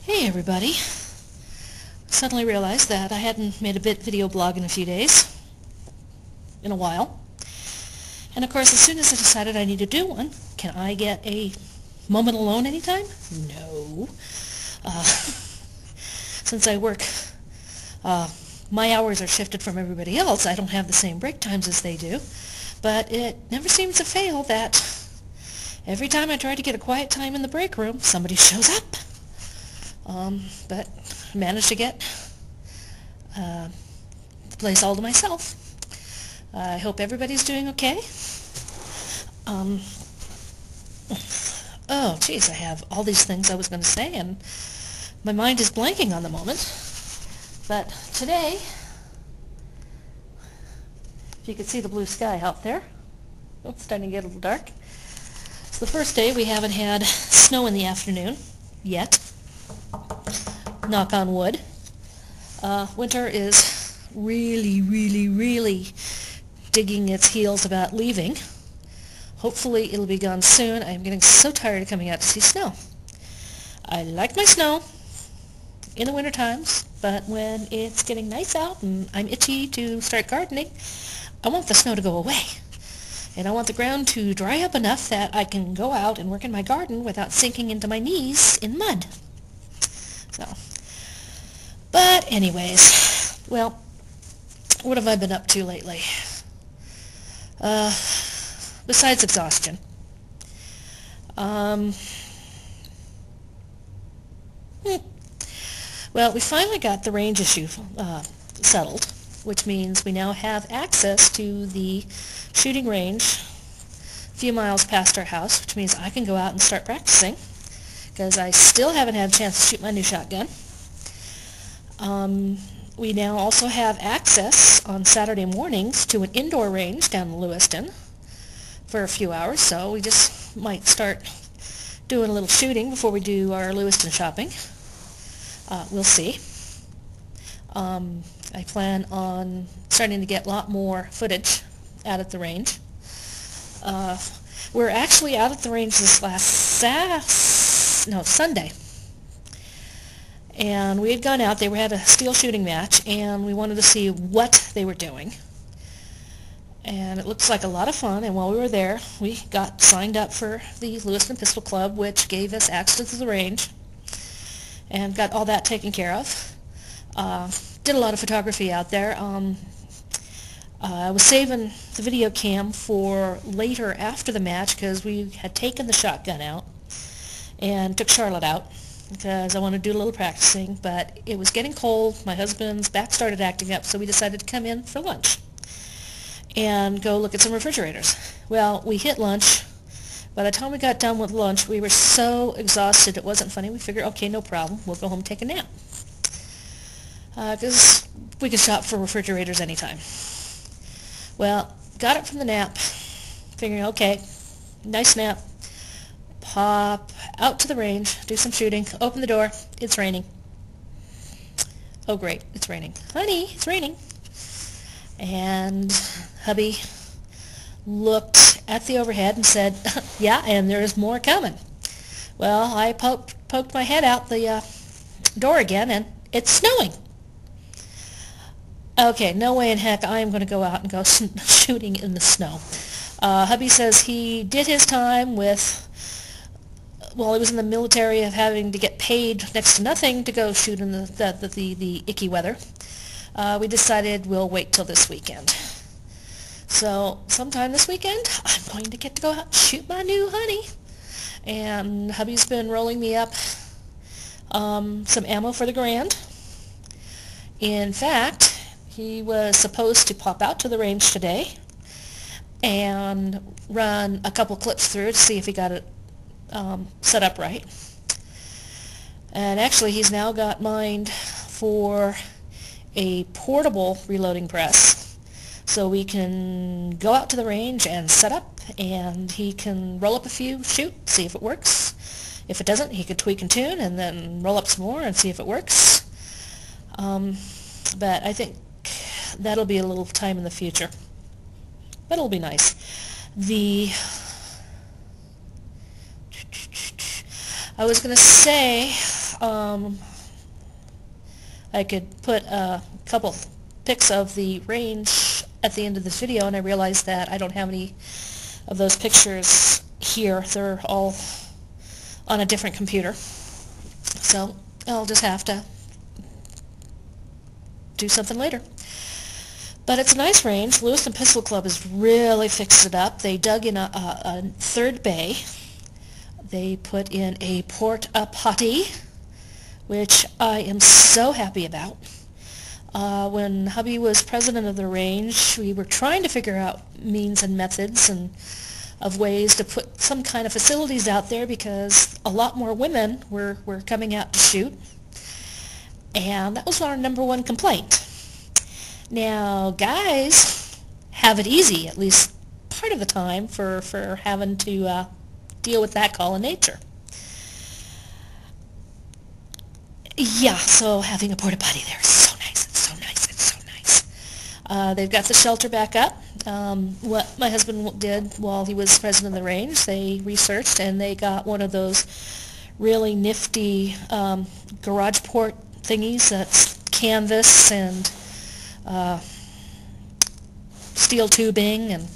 Hey everybody. Suddenly realized that I hadn't made a video blog in a few days. In a while. And of course, as soon as I decided I need to do one, can I get a moment alone anytime? No. Since I work, my hours are shifted from everybody else. I don't have the same break times as they do. But it never seems to fail that every time I try to get a quiet time in the break room, somebody shows up. But I managed to get the place all to myself. I hope everybody's doing okay. Oh, geez, I have all these things I was going to say, and my mind is blanking on the moment. But today, if you could see the blue sky out there, oh, it's starting to get a little dark. It's the first day we haven't had snow in the afternoon yet. Knock on wood. Winter is really digging its heels about leaving. Hopefully it'll be gone soon. I'm getting so tired of coming out to see snow. I like my snow in the winter times, but when it's getting nice out and I'm itchy to start gardening, I want the snow to go away. And I want the ground to dry up enough that I can go out and work in my garden without sinking into my knees in mud. So, but anyways, well, what have I been up to lately? Besides exhaustion. Well, we finally got the range issue settled, which means we now have access to the shooting range a few miles past our house, which means I can go out and start practicing, because I still haven't had a chance to shoot my new shotgun. We now also have access on Saturday mornings to an indoor range down in Lewiston for a few hours, so we just might start doing a little shooting before we do our Lewiston shopping. We'll see. I plan on starting to get a lot more footage out at the range. We're actually out at the range this Sunday. And we had gone out, they had a steel shooting match, and we wanted to see what they were doing. And it looks like a lot of fun, and while we were there, we got signed up for the Lewiston Pistol Club, which gave us access to the range, and got all that taken care of. Did a lot of photography out there. I was saving the video cam for later after the match, because we had taken the shotgun out and took Charlotte out, because I wanted to do a little practicing, but it was getting cold. My husband's back started acting up, so we decided to come in for lunch and go look at some refrigerators. Well, we hit lunch. By the time we got done with lunch, we were so exhausted it wasn't funny. We figured, okay, no problem, we'll go home and take a nap, because we could shop for refrigerators anytime. Well, got up from the nap, figuring, okay, nice nap, pop out to the range, do some shooting, open the door, it's raining. Oh great, it's raining. Honey, it's raining. And hubby looked at the overhead and said, yeah, and there's more coming. Well, I poked my head out the door again, and it's snowing. Okay, no way in heck I am going to go out and go shooting in the snow. Hubby says he did his time with, while he was in the military, of having to get paid next to nothing to go shoot in the icky weather. We decided we'll wait till this weekend. So sometime this weekend, I'm going to get to go out and shoot my new honey. And hubby's been rolling me up some ammo for the Garand. In fact, he was supposed to pop out to the range today and run a couple clips through to see if he got it set up right. And actually, he's now got mined for a portable reloading press, so we can go out to the range and set up, and he can roll up a few, shoot, see if it works. If it doesn't, he could tweak and tune and then roll up some more and see if it works. But I think that'll be a little time in the future. That'll be nice. I was going to say, I could put a couple pics of the range at the end of this video, and I realized that I don't have any of those pictures here. They're all on a different computer. So I'll just have to do something later. But it's a nice range. Lewiston Pistol Club has really fixed it up. They dug in a third bay. They put in a porta-potty, which I am so happy about. When hubby was president of the range, we were trying to figure out means and methods and of ways to put some kind of facilities out there, because a lot more women were coming out to shoot, and that was our number one complaint. Now, guys have it easy, at least part of the time, for having to deal with that call of nature. Yeah, so having a porta potty there is so nice. It's so nice. It's so nice. They've got the shelter back up. What my husband did while he was president of the range, they researched and they got one of those really nifty garage port thingies that's canvas and steel tubing, and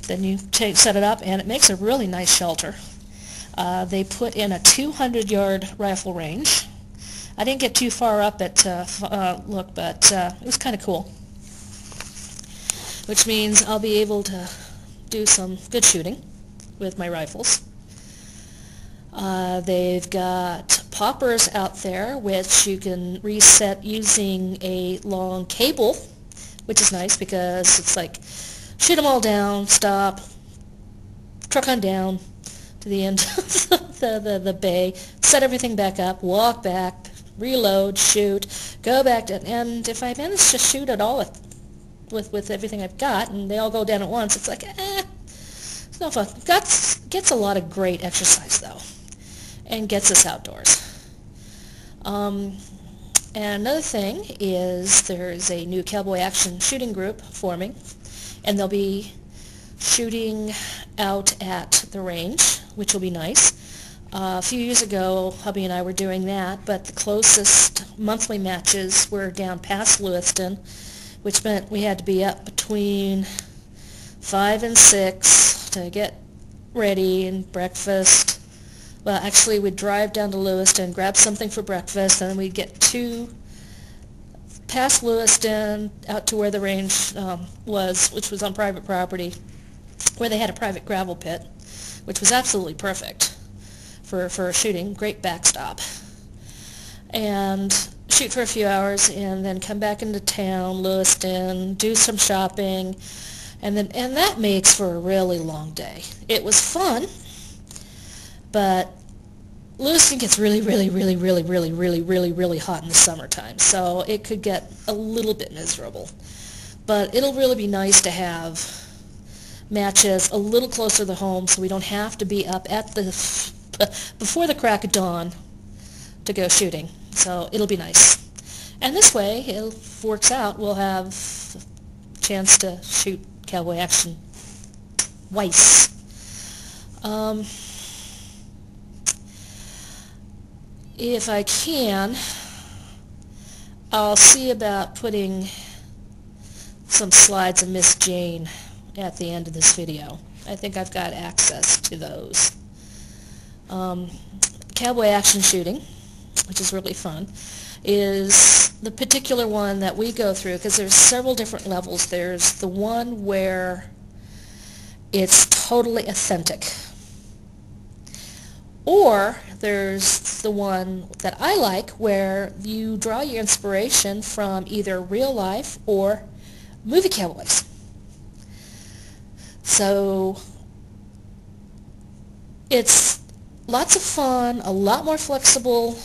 then you set it up and it makes a really nice shelter. They put in a 200-yard rifle range. I didn't get too far up at look, but it was kind of cool, which means I'll be able to do some good shooting with my rifles. They've got poppers out there, which you can reset using a long cable, which is nice because it's like shoot them all down, stop, truck on down to the end of the bay, set everything back up, walk back, reload, shoot, go back to, and if I manage to shoot it all with everything I've got and they all go down at once, it's like, it's no fun. Gets a lot of great exercise though, and gets us outdoors. And another thing is there's a new Cowboy Action shooting group forming, and they'll be shooting out at the range, which will be nice. A few years ago, hubby and I were doing that, but the closest monthly matches were down past Lewiston, which meant we had to be up between 5 and 6 to get ready and breakfast. Well, actually, we'd drive down to Lewiston, grab something for breakfast, and then we'd get past Lewiston out to where the range was, which was on private property, where they had a private gravel pit, which was absolutely perfect for shooting, great backstop, and shoot for a few hours and then come back into town, Lewiston, do some shopping, and that makes for a really long day. It was fun, but Lewiston gets really, really, really, really, really, really, really, really hot in the summertime, so it could get a little bit miserable. But it'll really be nice to have matches a little closer to home, so we don't have to be up at before the crack of dawn to go shooting. So it'll be nice. And this way, if it works out, we'll have a chance to shoot Cowboy Action twice. If I can, I'll see about putting some slides of Miss Jane at the end of this video. I think I've got access to those. Cowboy Action shooting, which is really fun, is the particular one that we go through, because there's several different levels. There's the one where it's totally authentic, or there's the one that I like where you draw your inspiration from either real life or movie cowboys. So it's lots of fun, a lot more flexible,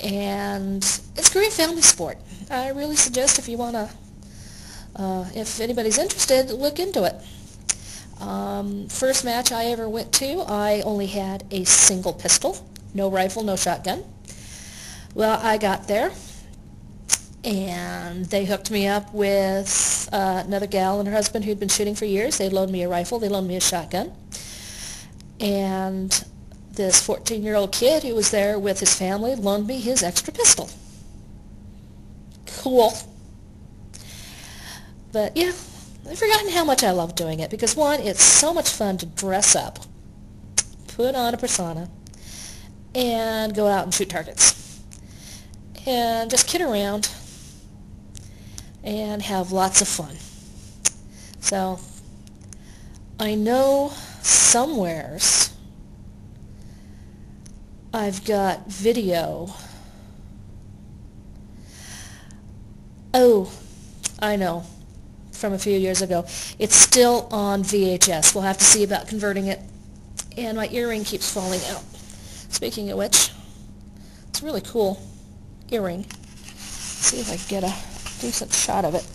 and it's a great family sport. I really suggest, if you want to, if anybody's interested, look into it. First match I ever went to, I only had a single pistol, no rifle, no shotgun. Well, I got there, and they hooked me up with another gal and her husband who'd been shooting for years. They loaned me a rifle, they loaned me a shotgun, and this 14-year-old kid who was there with his family loaned me his extra pistol. Cool. But yeah, I've forgotten how much I love doing it because, one, it's so much fun to dress up, put on a persona, and go out and shoot targets. And just kid around and have lots of fun. So I know somewheres I've got video. Oh, I know, from a few years ago. It's still on VHS. We'll have to see about converting it. And my earring keeps falling out. Speaking of which, it's a really cool earring. Let's see if I can get a decent shot of it.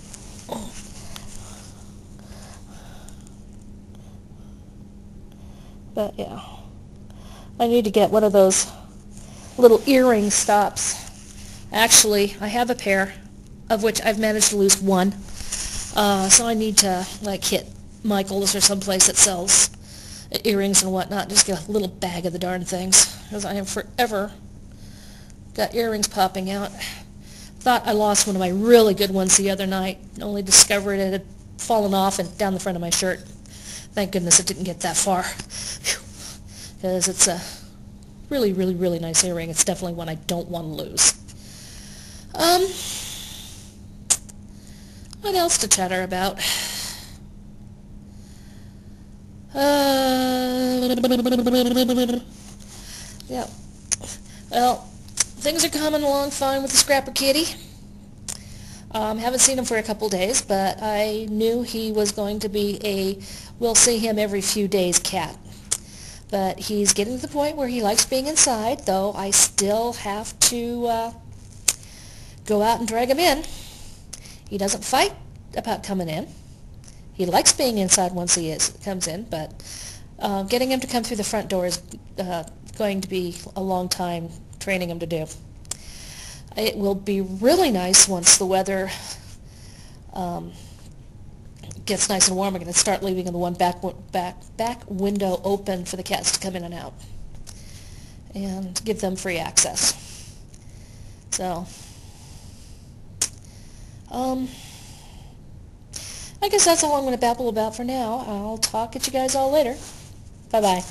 But yeah, I need to get one of those little earring stops. Actually, I have a pair, of which I've managed to lose one. So I need to like hit Michael's or someplace that sells earrings and whatnot. Just get a little bag of the darn things, because I have forever got earrings popping out. Thought I lost one of my really good ones the other night. Only discovered it had fallen off and down the front of my shirt. Thank goodness it didn't get that far, because it's a really, really, really nice earring. It's definitely one I don't want to lose. What else to chatter about? Yeah. Well, things are coming along fine with the Scrapper Kitty. Haven't seen him for a couple days, but I knew he was going to be a we'll see him every few days cat. But he's getting to the point where he likes being inside, though I still have to go out and drag him in. He doesn't fight about coming in. He likes being inside once he comes in, but getting him to come through the front door is going to be a long time training him to do. It will be really nice once the weather gets nice and warm. I'm going to start leaving the one back window open for the cats to come in and out and give them free access. So, I guess that's all I'm going to babble about for now. I'll talk at you guys all later. Bye-bye.